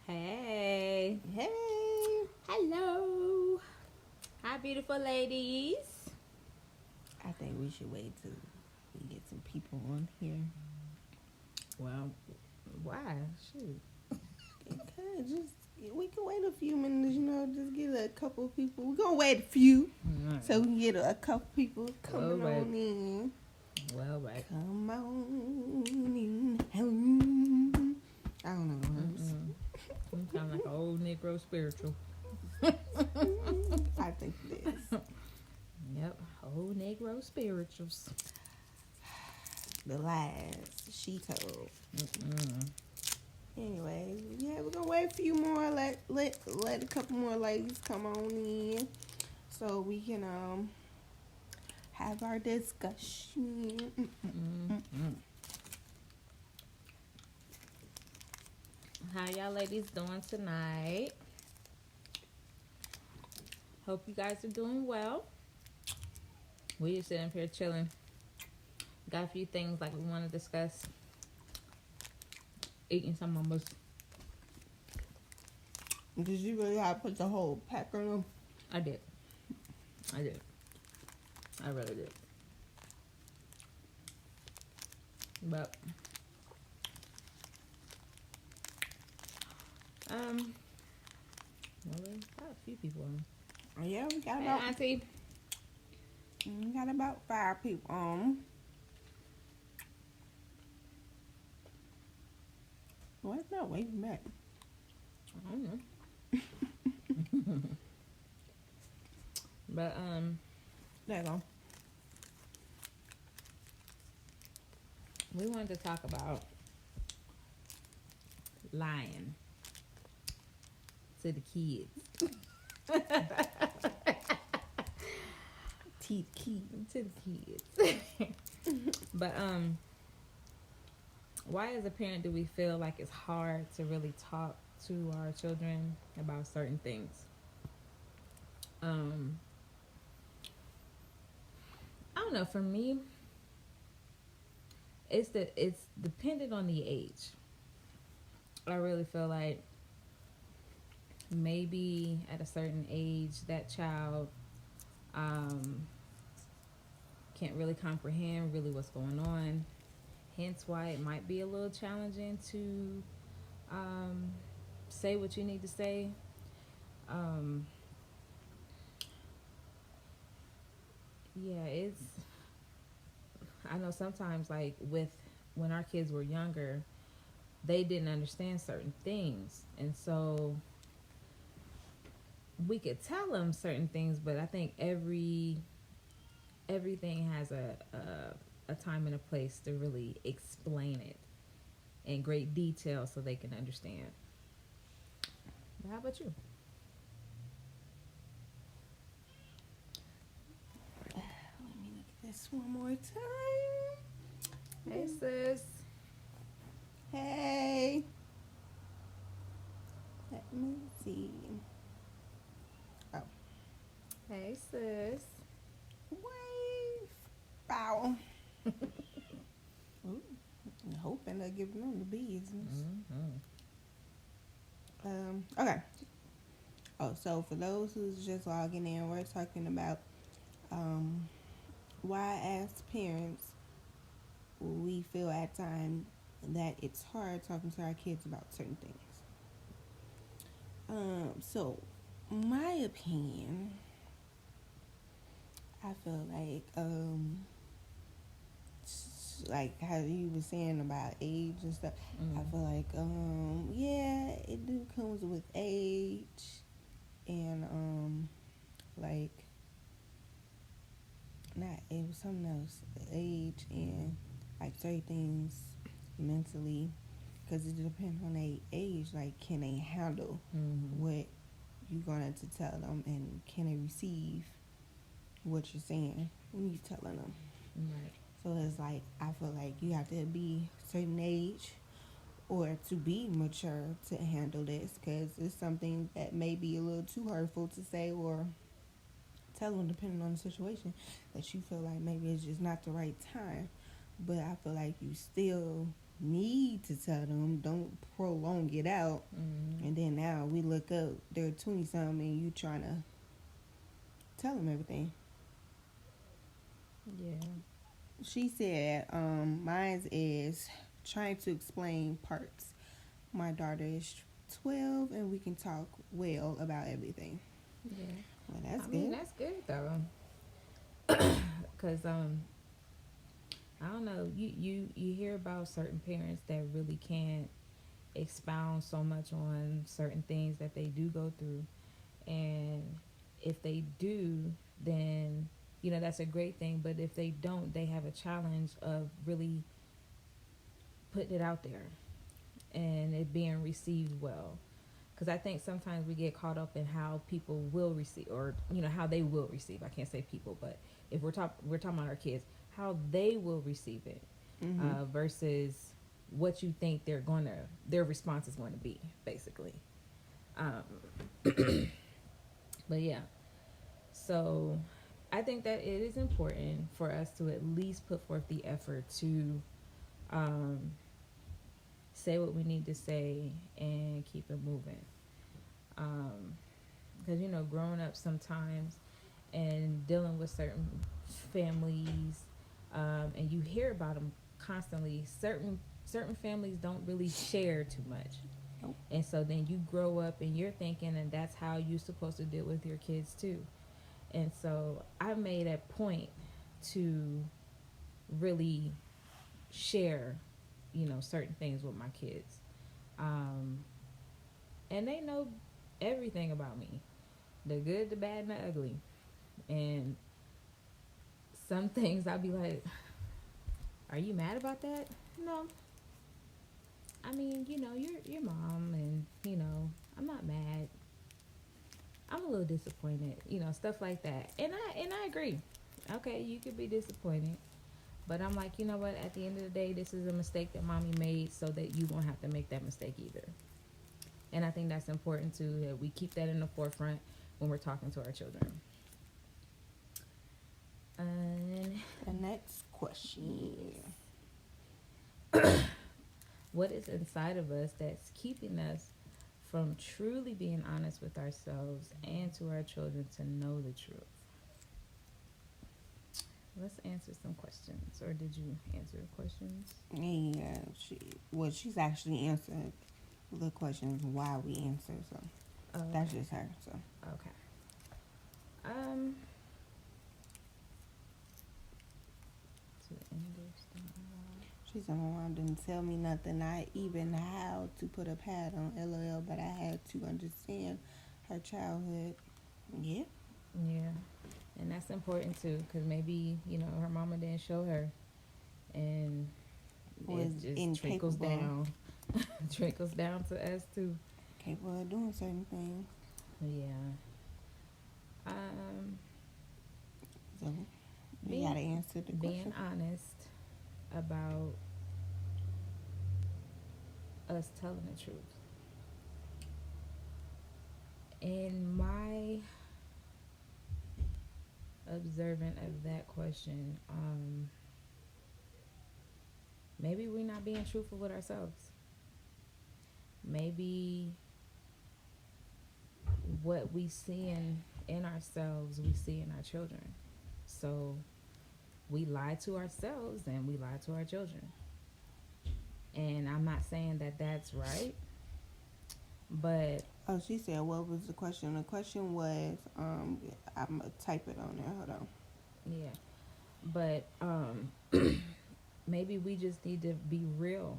Hey. Hey. Hello. Hi, beautiful ladies. I think we should wait till we get some people on here. Well, why? Shoot. Because we can wait a few minutes, just get a couple people. We're gonna wait a few Right. so we can get a couple people coming on in. Well, right. Come on in. I don't know the words. You sound like an old Negro spiritual. I think it is. Yep, old Negro spirituals. The lies she told. Mm-mm. Anyway, yeah, we're gonna wait a few more. Let a couple more ladies come on in, so we can have our discussion. Mm-mm. How y'all ladies doing tonight? Hope you guys are doing well. We just sitting up here chilling. Got a few things like we want to discuss. Eating some of us. Did you really have to put the whole pack on them? I did. I really did. But well, we got a few people on. Oh, yeah, we got Hey, about Auntie. 5 people on. Why is not waving back? I don't know. But There you go. we wanted to talk about lying to the kids. Teeth key. To the kids. But why as a parent do we feel like it's hard to really talk to our children about certain things? I don't know, for me it's dependent on the age. I really feel like maybe at a certain age that child can't really comprehend really what's going on, hence why it might be a little challenging to say what you need to say. Yeah, I know sometimes, like when our kids were younger, they didn't understand certain things, and so we could tell them certain things, but I think everything has a time and a place to really explain it in great detail so they can understand. But how about you? Let me look at this one more time. Hey, sis. Hey. Let me see. Oh. Hey, sis. Wave. Bow. Ooh, I'm hoping they're giving them the business. Okay. Oh, so for those who's just logging in, we're talking about why as parents we feel at times that it's hard talking to our kids about certain things. So my opinion, I feel like how you were saying about age and stuff. I feel like yeah, it do comes with age and like not it was something else, age and like certain things mentally, because it depends on their age. Like, can they handle what you're going to tell them, and can they receive what you're saying when you're telling them? Right. So it's like, I feel like you have to be a certain age or to be mature to handle this, because it's something that may be a little too hurtful to say or tell them, depending on the situation, that you feel like maybe it's just not the right time. But I feel like you still need to tell them. Don't prolong it out. And then now we look up, they're 20 something, and you trying to tell them everything. Yeah. She said, mine is trying to explain parts. My daughter is 12, and we can talk well about everything. Yeah. Well, that's I good. mean, that's good though. Cause I don't know. You hear about certain parents that really can't expound so much on certain things that they do go through, and if they do, then that's a great thing. But if they don't, they have a challenge of really putting it out there and it being received well. Because I think sometimes we get caught up in how people will receive, or how they will receive. I can't say people, but if we're talking about our kids, how they will receive it, versus what you think their response is going to be, basically. But yeah, so I think that it is important for us to at least put forth the effort to say what we need to say and keep it moving. Because growing up sometimes and dealing with certain families, and you hear about them constantly. Certain families don't really share too much. Nope. And so then you grow up and you're thinking, and that's how you're supposed to deal with your kids too. And so I made a point to really share, certain things with my kids. And they know everything about me, the good, the bad, and the ugly. And some things I'll be like, are you mad about that? No. I mean, you're your mom, and I'm not mad. I'm a little disappointed, stuff like that. And I agree. Okay, you could be disappointed, but I'm like, you know what? At the end of the day, this is a mistake that mommy made, so that you won't have to make that mistake either. And I think that's important too, that we keep that in the forefront when we're talking to our children. And The next question. what is inside of us that's keeping us from truly being honest with ourselves and to our children to know the truth? Let's answer some questions. Or did you answer the questions? Yeah, she's actually answered the questions why we answer, so that's just her. So Okay. To understand. she said, my mom didn't tell me nothing, not even how to put a pad on LOL, but I had to understand her childhood. Yeah. Yeah. And that's important too, because maybe, her mama didn't show her. And Was it just trickles down. Trickles down to us too. Capable of doing certain things. Yeah. So we gotta answer the question. Being honest about us telling the truth. In my observant of that question, maybe we're not being truthful with ourselves. Maybe what we see in ourselves, we see in our children. So we lie to ourselves and we lie to our children. And I'm not saying that that's right, but Oh, she said, what was the question? The question was, I'm gonna type it on there. Hold on. yeah, but maybe we just need to be real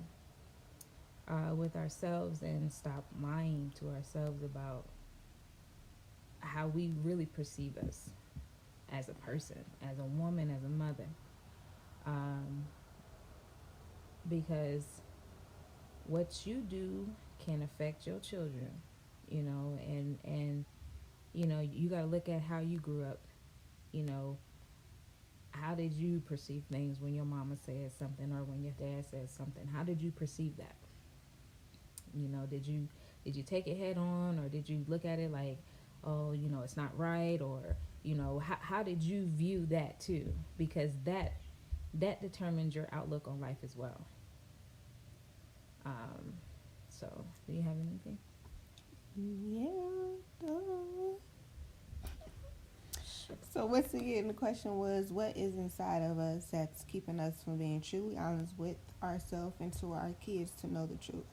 with ourselves and stop lying to ourselves about how we really perceive us as a person, as a woman, as a mother. Because what you do can affect your children, and you got to look at how you grew up. How did you perceive things when your mama said something or when your dad said something? How did you perceive that? Did you take it head on, or did you look at it like, oh, it's not right, or how did you view that too? Because that determines your outlook on life as well. So, do you have anything? Yeah. So once again, the question was, what is inside of us that's keeping us from being truly honest with ourselves and to our kids to know the truth?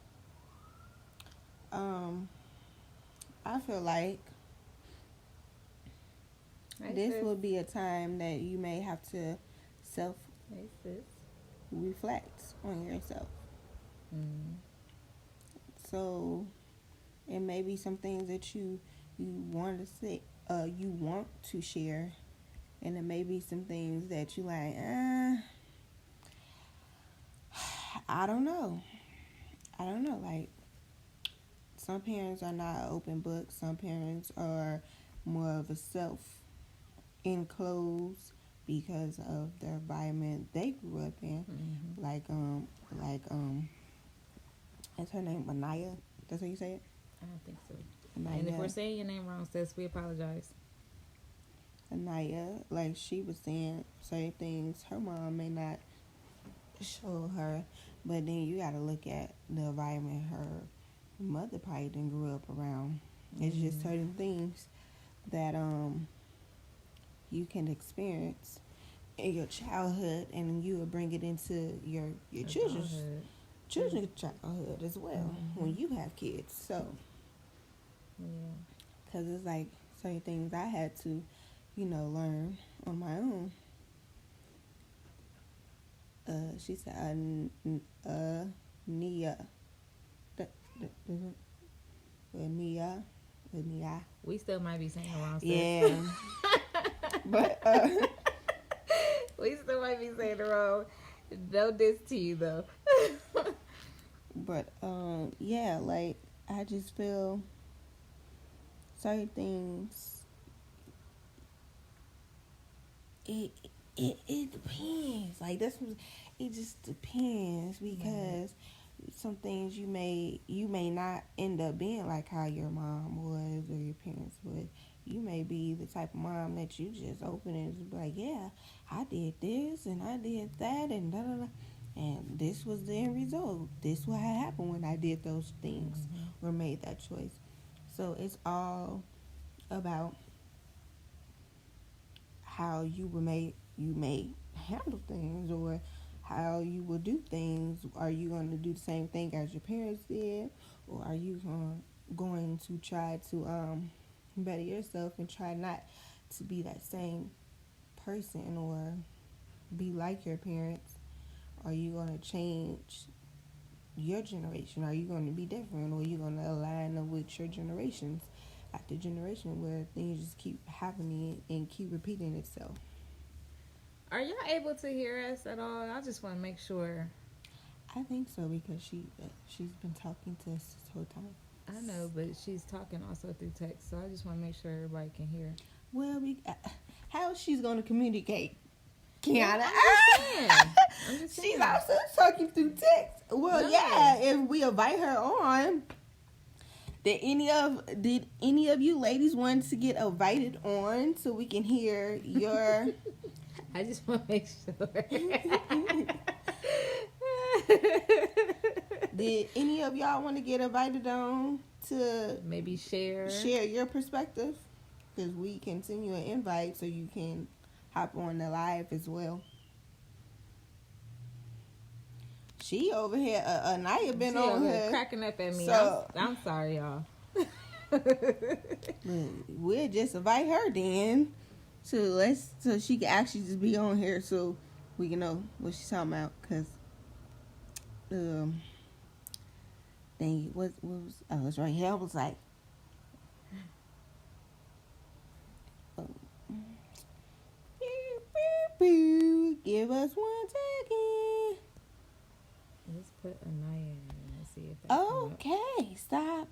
Um, I feel like Hey, this sis. will be a time that you may have to self Hey, sis. reflect on yourself. Mm. So it may be some things that you want to say, you want to share, and it may be some things that you like. I don't know. I don't know. Like, some parents are not open books. Some parents are more of a self enclosed because of the environment they grew up in. Mm-hmm. Like is her name Anaya? That's how you say it? I don't think so. And if we're Anaya. saying your name wrong, sis, we apologize. Anaya, like she was saying certain things her mom may not show her, but then you got to look at the environment her mother probably didn't grew up around. It's just Mm-hmm. certain things that you can experience in your childhood, and you will bring it into your Adulthood. children's childhood as well Mm-hmm. when you have kids. So, Yeah. because it's like certain things I had to, learn on my own. She said, Nia, Nia, Nia. We still might be saying it wrong, sis. Yeah, but We still might be saying it wrong. No diss to you, though. yeah, like I just feel certain things. It it depends. Like it just depends because some things you may not end up being like how your mom was or your parents would. You may be the type of mom that you just open and just be like, yeah, I did this and I did that and da da da, and this was the end result. This what had happened when I did those things Mm-hmm. or made that choice. So it's all about how you may handle things, or how you will do things. Are you going to do the same thing as your parents did, or are you going to try to better yourself and try not to be that same person or be like your parents? Are you going to change your generation? Are you going to be different, or are you going to align up with your generations after generation where things just keep happening and keep repeating itself? Are y'all able to hear us at all? I just want to make sure. I think so because she's been talking to us this whole time. I know, but she's talking also through text, so I just want to make sure everybody can hear. Well, how she's going to communicate, Yeah, Kiana? I'm just saying. She's also talking through text. Well, No. yeah. If we invite her on, did any of you ladies want to get invited on so we can hear your? I just want to make sure. Did any of y'all want to get invited on to Maybe share. your perspective? Because we can send you an invite so you can hop on the live as well. She over here, Anaya been She on over here. cracking up at me. So- I'm sorry, y'all. We'll just invite her then, so she can actually just be on here so we can know what she's talking about. Cause dang it, what was I was right here. I was like, give us 1 second. Let's put Anaya in and see if that comes up. Okay, stop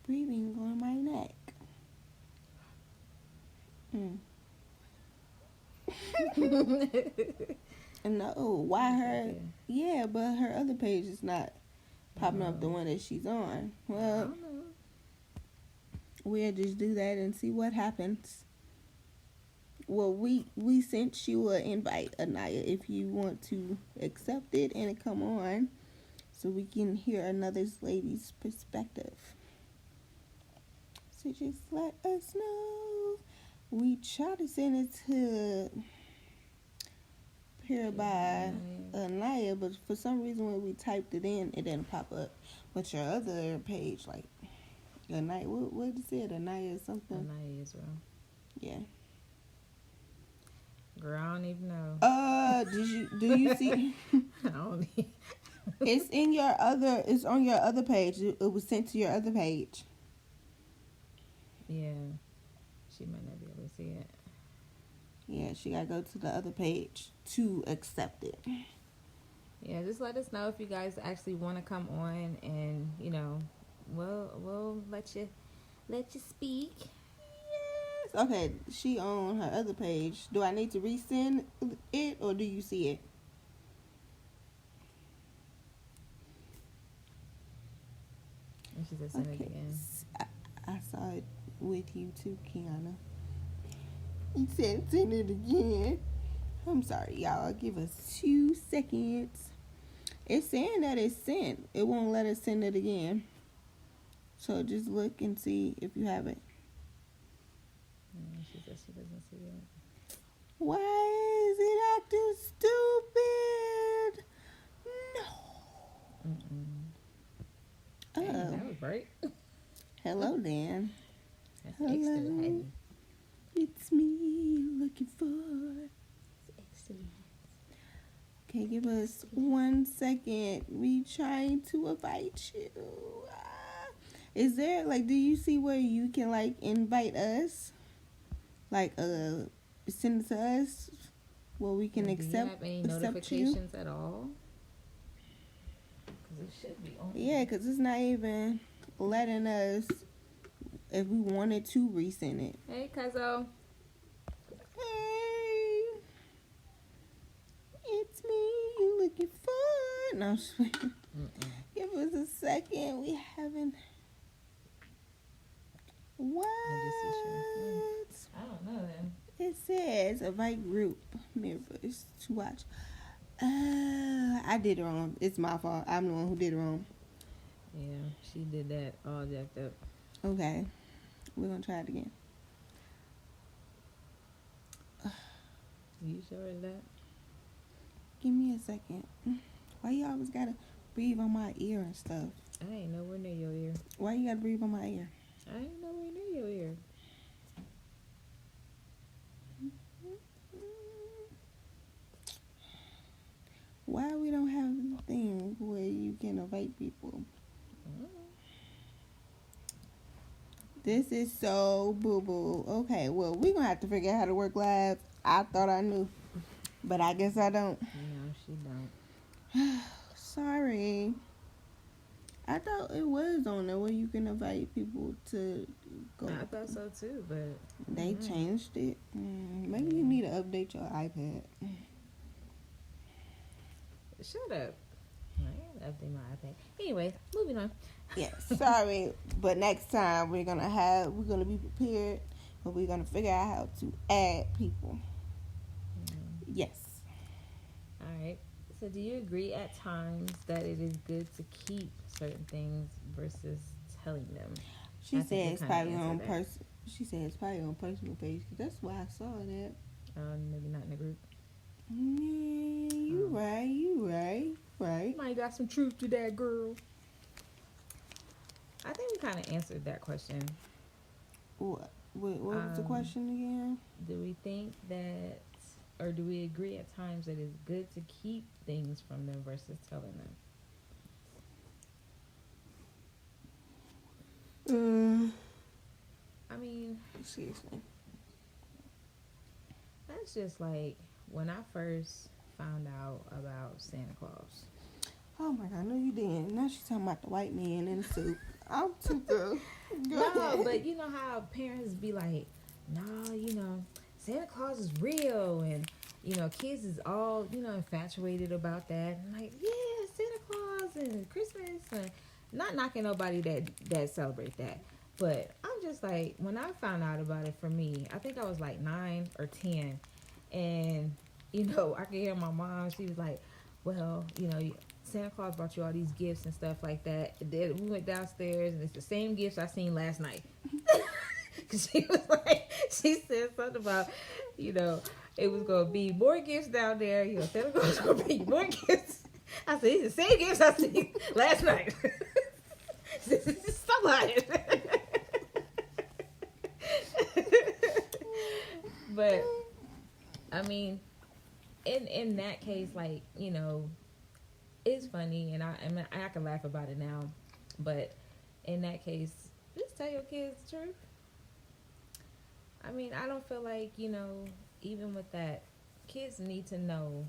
breathing on my neck. No, why her? Yeah, but her other page is not popping up the one that she's on. I Well, don't know. we'll just do that and see what happens. Well, we sent you an invite, Anaya, if you want to accept it and come on. so we can hear another lady's perspective. So just let us know. We try to send it to here by Anaya, but for some reason when we typed it in, it didn't pop up. But your other page, like Anaya, what did it say? Anaya or something? Anaya Israel. Yeah. Girl, I don't even know. Do you see? I don't even. It's on your other page. It was sent to your other page. Yeah. She might not be able to see it. Yeah, she gotta go to the other page to accept it. Yeah, just let us know if you guys actually want to come on, and we'll let you speak. Yes. Okay, she on her other page. Do I need to resend it, or do you see it? And she said send it again. I saw it with you too, Kiana. You said send it again. I'm sorry, y'all. Give us 2 seconds. It's saying that it's sent. It won't let us send it again. So just look and see if you have it. She said she doesn't see it. Why is it acting stupid? No. Hey, that was bright. Hello, Dan. That's extra heavy. It's me looking for. Okay, give us 1 second. We trying to invite you. Is there, do you see where you can, invite us? Send it to us where we can accept you? Do you have any notifications at all? Because it should be on. Yeah, because it's not even letting us if we wanted to resend it. Hey, Cuzzo. Hey. It's me you looking for. No, give us a second. We haven't. What? I don't know then. It says invite group members to watch. I did it wrong. It's my fault. I'm the one who did it wrong. Yeah, she did that all jacked up. Okay. We're going to try it again. You sure of that? Give me a second. Why you always got to breathe on my ear and stuff? I ain't nowhere near your ear. Why you got to breathe on my ear? I ain't nowhere near your ear. Why we don't have a thing where you can invite people? This is so boo-boo. Okay, well, we're going to have to figure out how to work live. I thought I knew, but I guess I don't. No, she don't. Sorry. I thought it was on there where you can invite people to go. I thought so too, but they changed it. Maybe you need to update your iPad. Shut up. I gotta update my iPad. Anyway, moving on. Yeah, sorry, but next time we're gonna be prepared, but we're gonna figure out how to add people. Yes. All right. So, do you agree at times that it is good to keep certain things versus telling them? She said it's probably on She said it's probably on personal page because that's why I saw that. Maybe not in the group. Yeah, you right. You might got some truth to that, girl. I think we kind of answered that question. What was the question again? Do we think that, or do we agree at times that it's good to keep things from them versus telling them? I mean, seriously, that's just like when I first found out about Santa Claus. Oh my God, no you didn't. Now she's talking about the white man in the suit. I'm too good. No, but you know how parents be like, nah, Santa Claus is real, and kids is all infatuated about that, and like, yeah, Santa Claus and Christmas, and not knocking nobody that celebrate that, but I'm just like, when I found out about it, for me, I think I was like 9 or 10, and I could hear my mom. She was like, well, Santa Claus brought you all these gifts and stuff like that. Then we went downstairs, and it's the same gifts I seen last night. Cause she was like, she said something about, you know, it was gonna be more gifts down there. You know, Santa Claus was gonna be more gifts. I said, these are the same gifts I seen last night. Stop lying. But I mean, in that case, like, you know, it's funny, and I can laugh about it now, but in that case, just tell your kids the truth. I mean, I don't feel like, you know, even with that, kids need to know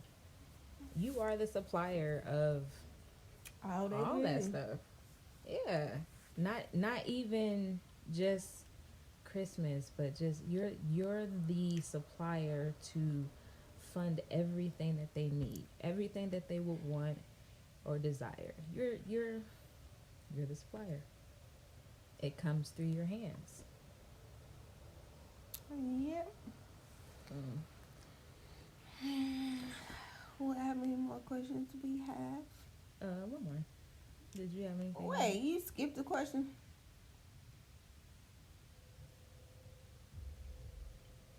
you are the supplier of all that stuff. Yeah, not even just Christmas, but just you're the supplier to fund everything that they need, everything that they would want or desire. You're the supplier. It comes through your hands. Yep. Well, how many more questions do we have? One more. Did you have anything? Wait, you skipped the question.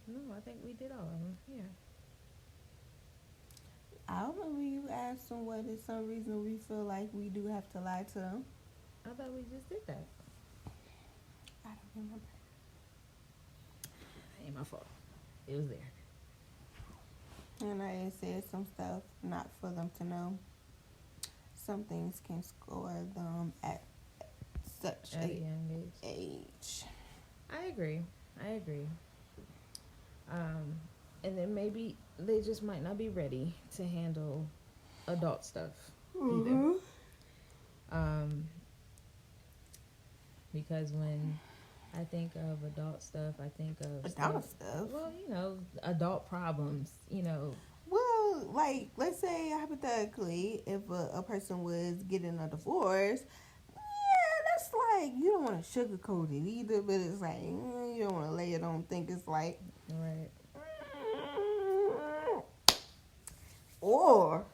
No, I think we did all of them. Yeah. I remember you asked them what is some reason we feel like we do have to lie to them. I thought we just did that. I don't remember. Ain't my fault. It was there. And I had said some stuff not for them to know. Some things can score them at such At a a young age. I agree. And then maybe they just might not be ready to handle adult stuff either. Because when I think of adult stuff, I think of Adult stuff? Well, you know, adult problems. You know. Well, like, let's say hypothetically, if a person was getting a divorce, yeah, that's like, you don't want to sugarcoat it either, but it's like, you don't want to lay it on think it's like, Right. Or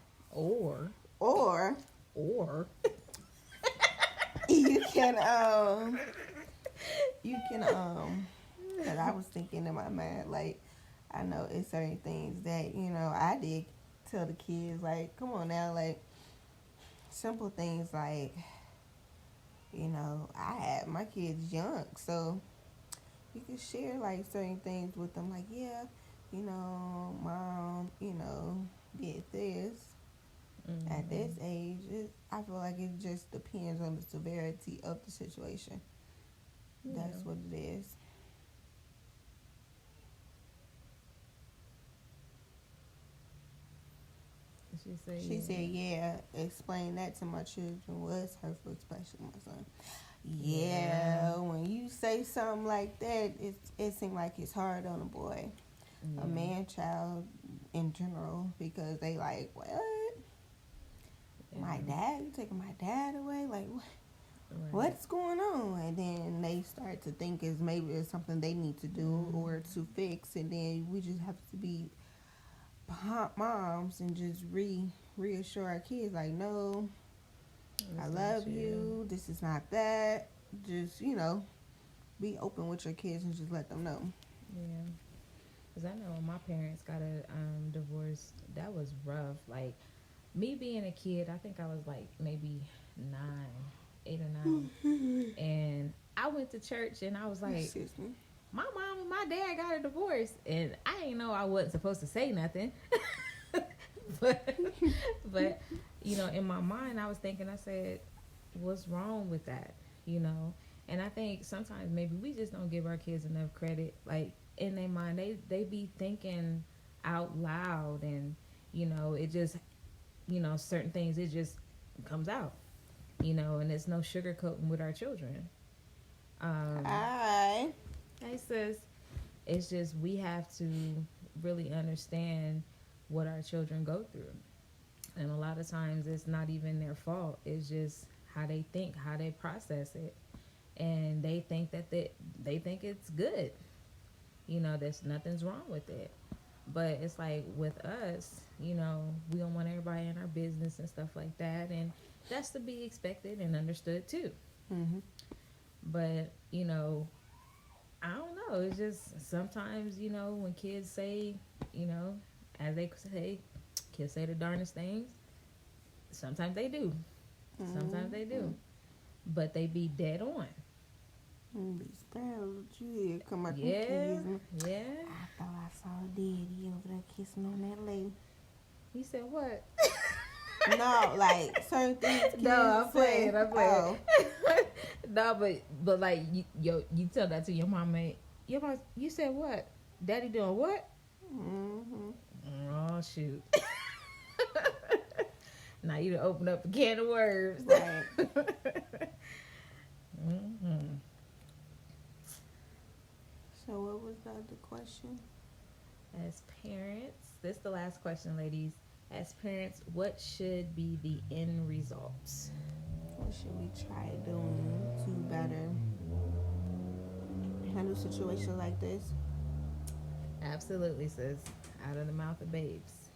you can cause I was thinking in my mind, like, I know it's certain things that, you know, I did tell the kids, like, come on now, like, simple things like, you know, I had my kids young, so you can share, like, certain things with them, like, yeah, you know, mom, you know, did this at this age. I feel like it just depends on the severity of the situation. Yeah. That's what it is. She said, yeah, explain that to my children was hurtful, especially my son. Yeah, when you say something like that, it seems like it's hard on a boy, a man child in general, because they like, what? My dad? You taking my dad away? Like, what? Right. What's going on? And then they start to think maybe it's something they need to do or to fix, and then we just have to be moms and just reassure our kids, like, no, I love you. This is not that. Just, you know, be open with your kids and just let them know. Yeah. Because I know when my parents got a divorce, that was rough. Like, me being a kid, I think I was like maybe 8 or 9. And I went to church and I was like, my mom and my dad got a divorce. And I didn't know I wasn't supposed to say nothing. but, you know, in my mind, I was thinking, I said, what's wrong with that? You know? And I think sometimes maybe we just don't give our kids enough credit. Like, in their mind, they be thinking out loud, and, you know, it just, you know, certain things, it just comes out, you know, and it's no sugarcoating with our children. Hi. Hey, sis. It's just we have to really understand what our children go through. And a lot of times it's not even their fault. It's just how they think, how they process it. And they think that they think it's good. You know, there's nothing's wrong with it. But it's like with us, we don't want everybody in our business and stuff like that. And that's to be expected and understood too. Mm-hmm. But, I don't know. It's just sometimes, when kids say, as they say, kids say the darndest things. Sometimes they do. Sometimes they Mm-hmm. do. But they be dead on. Be sparrows with you here. Come out Yeah. and Yeah. I thought I saw Daddy over there kissing on that lady. He said what? No, like certain things. No, I'm playing. Say, I'm playing. oh. No, but like you tell that to your mama. Your mom, you said what? Daddy doing what? Mm-hmm. Oh shoot! Now you done open up a can of worms. Right. Mm-hmm. So what was the other question? As parents, this is the last question, ladies. As parents, what should be the end results? What should we try doing to better handle situations like this? Absolutely, sis. Out of the mouth of babes.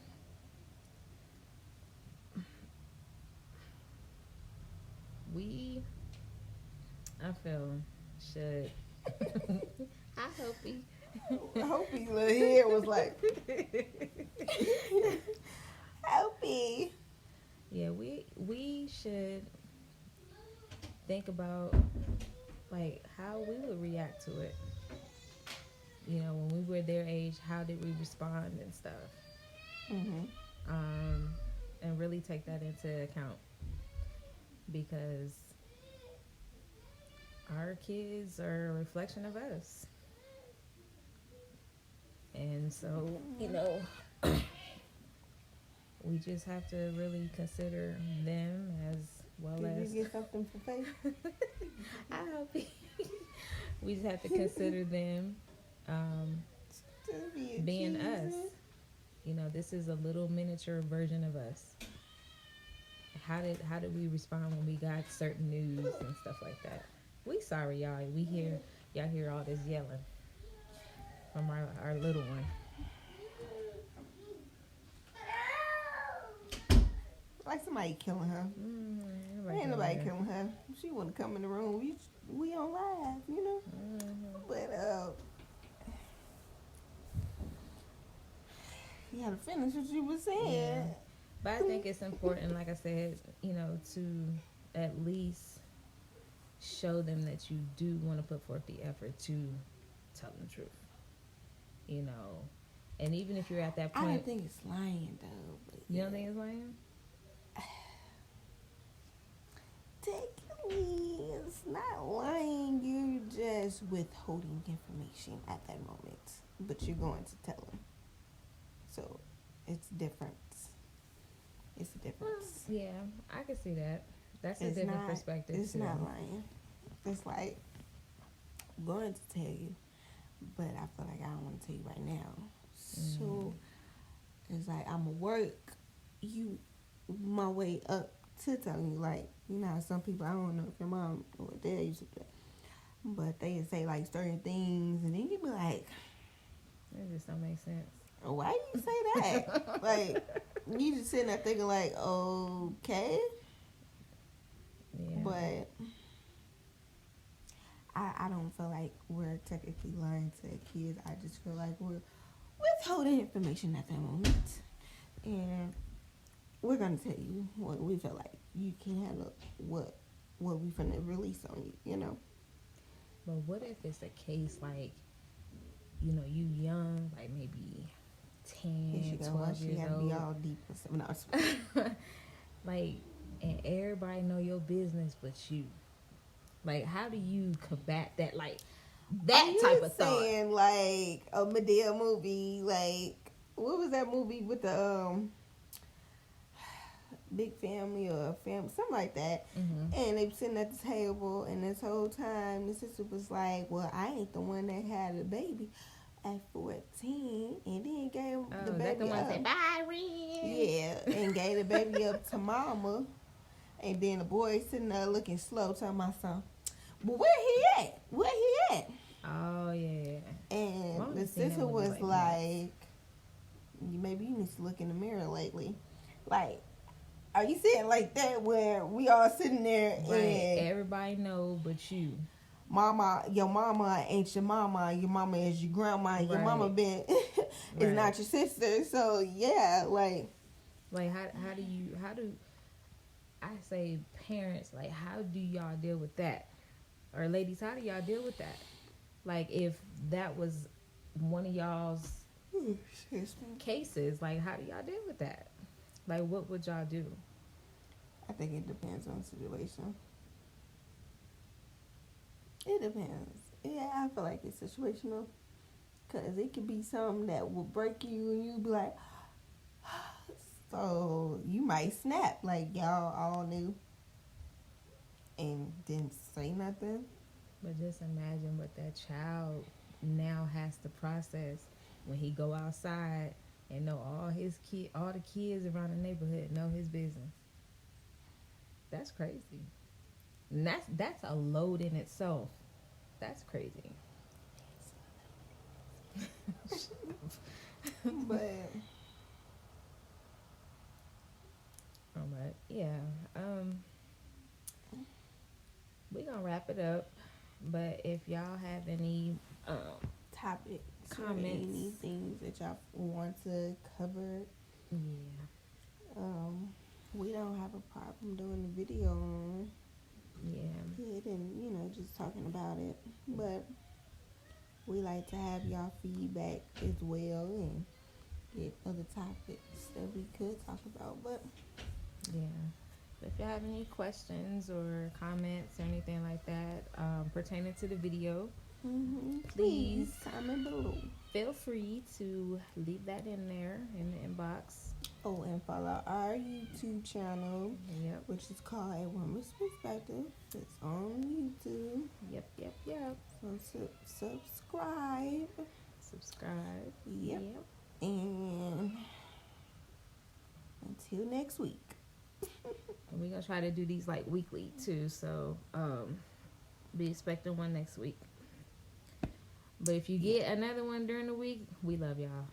We, I feel, should. Hi, Hopi. I hope his little head was like, Hopi. Yeah, we should think about like how we would react to it. When we were their age, how did we respond and stuff? Mm-hmm. And really take that into account because our kids are a reflection of us. And so, we just have to really consider them as well Did as. you get something for faith? I hope we just have to consider them being us. This is a little miniature version of us. How did we respond when we got certain news and stuff like that? We sorry, y'all. Y'all hear all this yelling from our little one. Like somebody killing her. Ain't nobody killing her. She wouldn't come in the room. We on live, But you gotta finish what you were saying. Yeah. But I think it's important, like I said, to at least show them that you do want to put forth the effort to tell them the truth. And even if you're at that point, I don't think it's lying though. But you don't think it's lying? Technically, it's not lying. You're just withholding information at that moment, but you're going to tell them. So it's different. It's a difference. Yeah, I can see that. That's a different perspective. It's not lying. It's like I'm going to tell you, but I feel like I don't want to tell you right now. So it's like I'm gonna work my way up to telling you. Like some people, I don't know if your mom or dad used to do that, but they say like certain things, and then you be like, it just don't make sense. why do you say that? Like you just sitting there thinking like, okay. Yeah. But I don't feel like we're technically lying to kids. I just feel like we're withholding information at that moment. And we're going to tell you what we feel like you can handle, what we finna release on you, But what if it's a case like, you young, like maybe 10, 12 she years gotta old. be all deep or something. No, like, and everybody know your business but you. Like, how do you combat that? Like, that type of thought. Saying like a Medea movie, like what was that movie with the big family or family, something like that. Mm-hmm. And they sitting at the table, and this whole time the sister was like, "Well, I ain't the one that had a baby at 14," and then gave the baby that the one up. said, "Bye, Ren." Yeah, and gave the baby up to mama, and then the boy sitting there looking slow, telling my son, "Well, where he at? Where he at?" Oh yeah. And Well, the I've seen that sister movie was like like, maybe you need to look in the mirror lately. Like, are you sitting like that where we all sitting there Right. and Everybody know but you. your mama ain't your mama is your grandma, and your mama Right. been is Right. not your sister. So yeah, Like how do I say parents, like how do y'all deal with that? Or ladies, how do y'all deal with that? Like if that was one of y'all's cases, like how do y'all deal with that? Like what would y'all do? I think it depends on the situation. It depends. Yeah, I feel like it's situational. Because it could be something that will break you and you be like, so you might snap. Like, y'all all knew and didn't say nothing. But just imagine what that child now has to process when he go outside and know all the kids around the neighborhood know his business. That's crazy. And that's a load in itself. That's crazy. But But yeah, we gonna wrap it up. But if y'all have any topics or comments, anything that y'all want to cover, yeah, we don't have a problem doing the video on yeah, it and just talking about it. But we like to have y'all feedback as well and get other topics that we could talk about. But yeah. If you have any questions or comments or anything like that pertaining to the video, please comment below. feel free to leave that in there in the inbox. Oh, and follow our YouTube channel, Yep. which is called A Woman's Perspective. It's on YouTube. Yep. So subscribe. Subscribe. Yep. And until next week. And we're gonna try to do these like weekly too, so be expecting one next week. But if you get another one during the week, we love y'all.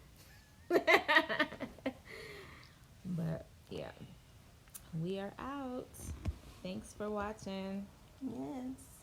But yeah, we are out. Thanks for watching. Yes.